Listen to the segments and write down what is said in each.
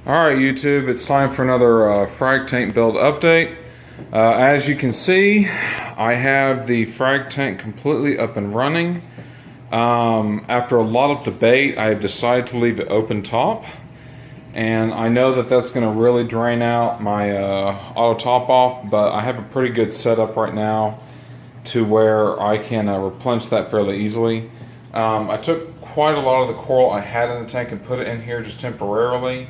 Alright YouTube, it's time for another frag tank build update. As you can see, I have the frag tank completely up and running. After a lot of debate, I have decided to leave it open top. And I know that that's going to really drain out my auto top off, but I have a pretty good setup right now to where I can replenish that fairly easily. I took quite a lot of the coral I had in the tank and put it in here just temporarily.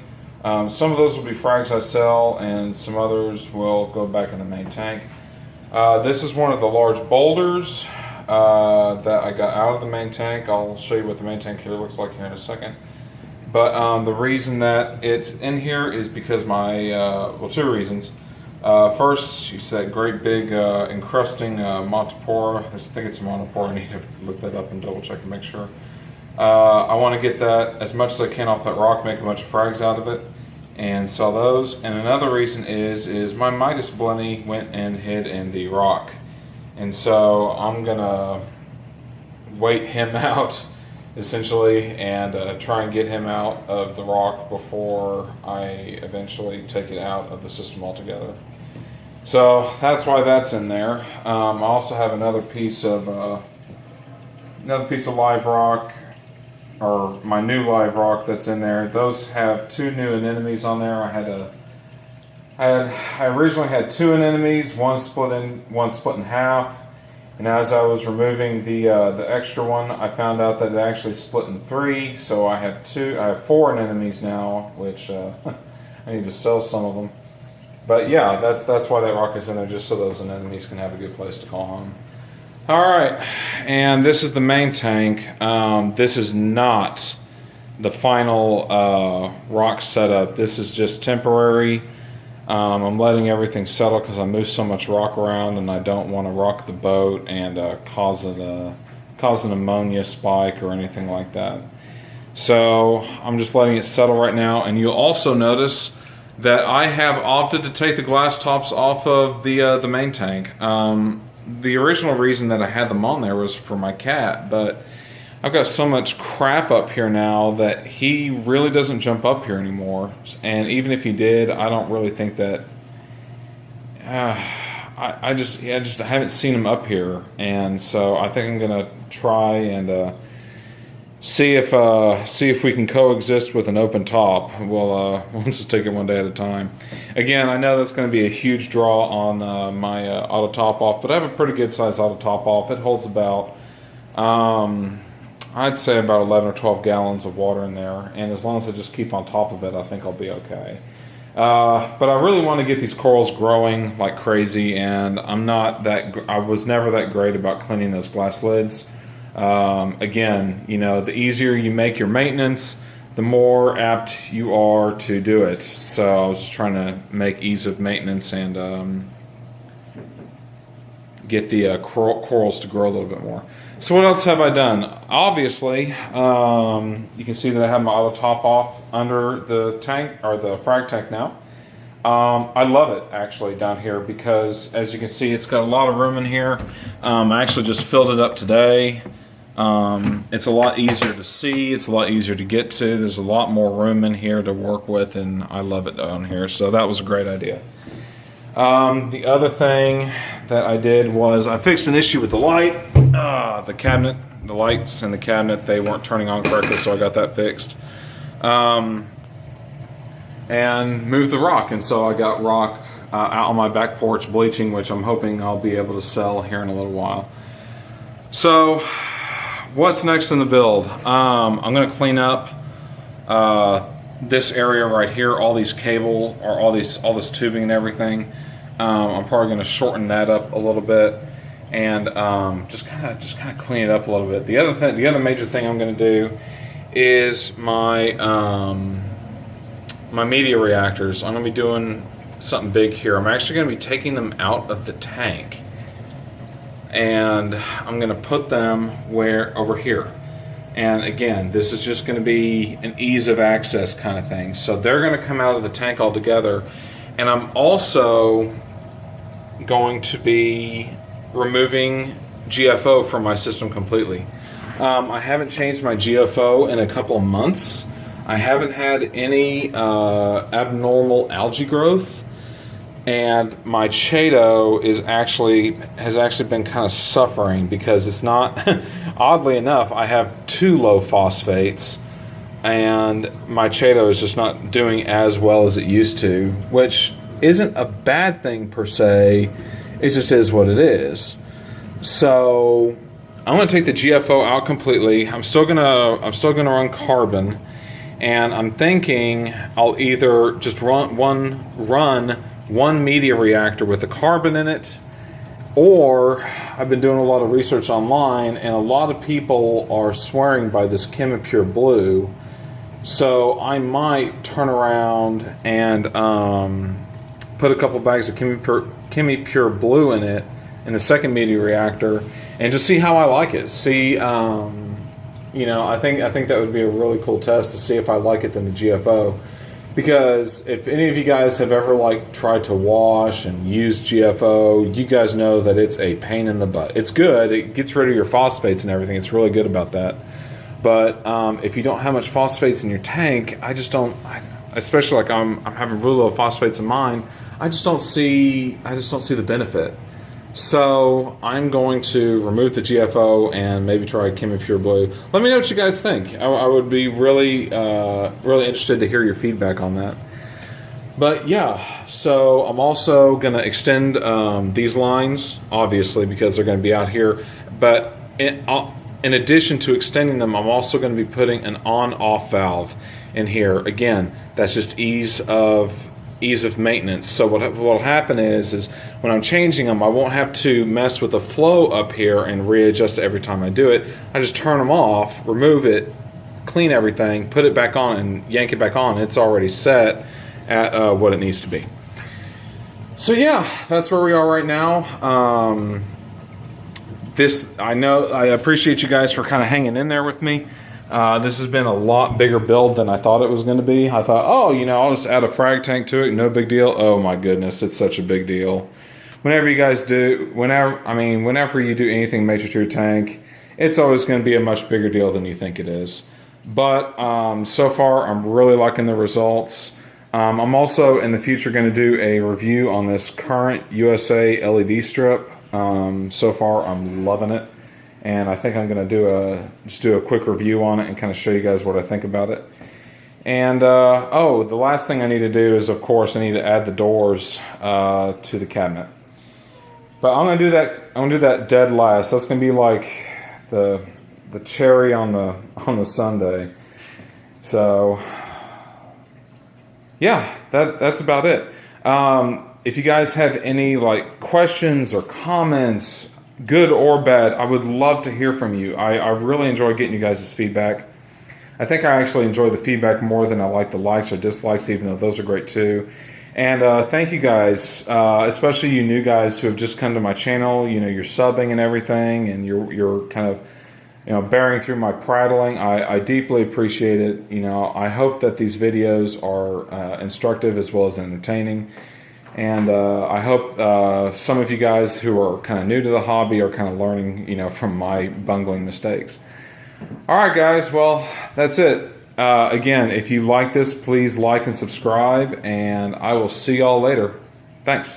Some of those will be frags I sell, and some others will go back in the main tank. This is one of the large boulders that I got out of the main tank. I'll show you what the main tank here looks like here in a second. But the reason that it's in here is because my, well, two reasons. First, you see that great big encrusting Montipora. I think it's a Montipora. I need to look that up and double check and make sure. I want to get that as much as I can off that rock, make a bunch of frags out of it, and sell those. And another reason is my Midas Blenny went and hid in the rock. And so I'm going to wait him out, essentially, and try and get him out of the rock before I eventually take it out of the system altogether. So that's why that's in there. I also have another piece of live rock, or my new live rock that's in there. Those have two new anemones on there. I originally had two anemones, one split in half, and as I was removing the extra one, I found out that it actually split in three. So I have four anemones now, which I need to sell some of them. But yeah, that's why that rock is in there, just so those anemones can have a good place to call home. Alright, and this is the main tank. This is not the final rock setup. This is just temporary. I'm letting everything settle because I move so much rock around, and I don't want to rock the boat and cause an ammonia spike or anything like that. So I'm just letting it settle right now. And you'll also notice that I have opted to take the glass tops off of the main tank. The original reason that I had them on there was for my cat, but I've got so much crap up here now that he really doesn't jump up here anymore. And even if he did, I don't really think that I haven't seen him up here. And so I think I'm gonna try and see if we can coexist with an open top. We'll just take it one day at a time. Again, I know that's going to be a huge draw on my auto top off, but I have a pretty good size auto top off. It holds about, I'd say about 11 or 12 gallons of water in there, and as long as I just keep on top of it, I think I'll be okay. But I really want to get these corals growing like crazy, and I was never that great about cleaning those glass lids. Again, you know, the easier you make your maintenance, the more apt you are to do it. So I was just trying to make ease of maintenance and get the corals to grow a little bit more. So what else have I done? Obviously, you can see that I have my auto top off under the tank, or the frag tank now. I love it actually down here because, as you can see, it's got a lot of room in here. I actually just filled it up today. It's a lot easier to see, it's a lot easier to get to, there's a lot more room in here to work with, and I love it down here, so that was a great idea. The other thing that I did was I fixed an issue with the light. The lights in the cabinet, they weren't turning on correctly, so I got that fixed. And moved the rock, and so I got rock out on my back porch bleaching, which I'm hoping I'll be able to sell here in a little while. So what's next in the build? I'm going to clean up this area right here, all these cable, or all this tubing and everything. I'm probably going to shorten that up a little bit and just kind of clean it up a little bit. The other major thing I'm going to do is my media reactors. I'm going to be doing something big here. I'm actually going to be taking them out of the tank, and I'm going to put them over here. And again, this is just going to be an ease of access kind of thing. So they're going to come out of the tank altogether. And I'm also going to be removing GFO from my system completely. I haven't changed my GFO in a couple of months. I haven't had any abnormal algae growth, and my Chaeto has actually been kind of suffering because it's not. Oddly enough, I have 2 low phosphates, and my Chaeto is just not doing as well as it used to, which isn't a bad thing per se. It just is what it is. So I'm going to take the GFO out completely. I'm still gonna run carbon, and I'm thinking I'll either just run one media reactor with a carbon in it, or I've been doing a lot of research online, and a lot of people are swearing by this ChemiPure Blue. So I might turn around and put a couple bags of ChemiPure Blue in it in the second media reactor, and just see how I like it. See, I think that would be a really cool test to see if I like it than the GFO. Because if any of you guys have ever tried to wash and use GFO, you guys know that it's a pain in the butt. It's good. It gets rid of your phosphates and everything. It's really good about that. But if you don't have much phosphates in your tank, I just don't. Especially I'm having really low phosphates in mine. I just don't see the benefit. So I'm going to remove the GFO and maybe try ChemiPure Blue. Let me know what you guys think. I would be really interested to hear your feedback on that. But yeah, so I'm also going to extend these lines, obviously, because they're going to be out here. But in addition to extending them, I'm also going to be putting an on-off valve in here. Again, that's just ease of maintenance. So what will happen is when I'm changing them, I won't have to mess with the flow up here and readjust it every time I do it. I just turn them off, remove it, clean everything, put it back on, and yank it back on. It's already set at what it needs to be. So yeah, that's where we are right now. I appreciate you guys for kind of hanging in there with me. This has been a lot bigger build than I thought it was going to be. I thought, I'll just add a frag tank to it, no big deal. Oh my goodness, it's such a big deal. Whenever you do anything major to your tank, it's always going to be a much bigger deal than you think it is. But so far, I'm really liking the results. I'm also in the future going to do a review on this current USA LED strip. So far, I'm loving it. And I think I'm going to do a quick review on it and kind of show you guys what I think about it. And the last thing I need to do is, of course, I need to add the doors to the cabinet. But I'm going to do that. I'm going to do that dead last. That's going to be like the cherry on the sundae. So yeah, that's about it. If you guys have any questions or comments, good or bad, I would love to hear from you. I really enjoy getting you guys' feedback. I think I actually enjoy the feedback more than I like the likes or dislikes, even though those are great too. And thank you guys, especially you new guys who have just come to my channel. You're subbing and everything, and you're kind of bearing through my prattling. I deeply appreciate it. I hope that these videos are instructive as well as entertaining. And I hope some of you guys who are kind of new to the hobby are kind of learning, from my bungling mistakes. All right, guys. Well, that's it. Again, if you like this, please like and subscribe, and I will see y'all later. Thanks.